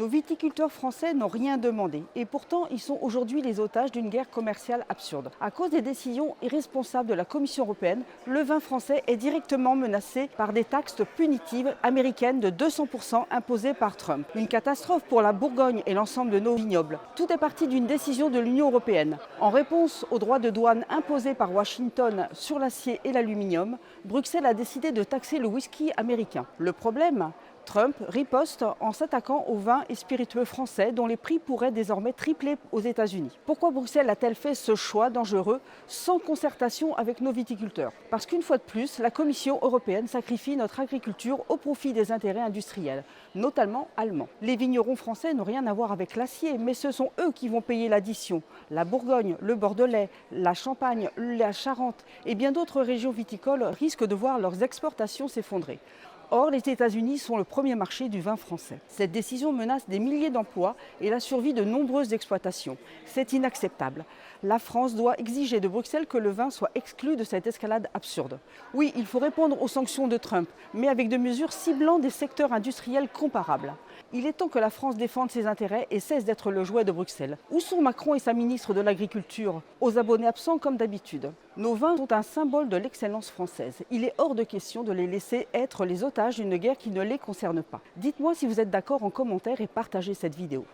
Nos viticulteurs français n'ont rien demandé et pourtant ils sont aujourd'hui les otages d'une guerre commerciale absurde. À cause des décisions irresponsables de la Commission européenne, le vin français est directement menacé par des taxes punitives américaines de 200% imposées par Trump. Une catastrophe pour la Bourgogne et l'ensemble de nos vignobles. Tout est parti d'une décision de l'Union européenne. En réponse aux droits de douane imposés par Washington sur l'acier et l'aluminium, Bruxelles a décidé de taxer le whisky américain. Le problème ? Trump riposte en s'attaquant aux vins et spiritueux français dont les prix pourraient désormais tripler aux États-Unis. Pourquoi Bruxelles a-t-elle fait ce choix dangereux sans concertation avec nos viticulteurs? Parce qu'une fois de plus, la Commission européenne sacrifie notre agriculture au profit des intérêts industriels, notamment allemands. Les vignerons français n'ont rien à voir avec l'acier, mais ce sont eux qui vont payer l'addition. La Bourgogne, le Bordelais, la Champagne, la Charente et bien d'autres régions viticoles risquent de voir leurs exportations s'effondrer. Or, les États-Unis sont le premier marché du vin français. Cette décision menace des milliers d'emplois et la survie de nombreuses exploitations. C'est inacceptable. La France doit exiger de Bruxelles que le vin soit exclu de cette escalade absurde. Oui, il faut répondre aux sanctions de Trump, mais avec des mesures ciblant des secteurs industriels comparables. Il est temps que la France défende ses intérêts et cesse d'être le jouet de Bruxelles. Où sont Macron et sa ministre de l'Agriculture? Aux abonnés absents comme d'habitude. Nos vins sont un symbole de l'excellence française. Il est hors de question de les laisser être les otages d'une guerre qui ne les concerne pas. Dites-moi si vous êtes d'accord en commentaire et partagez cette vidéo.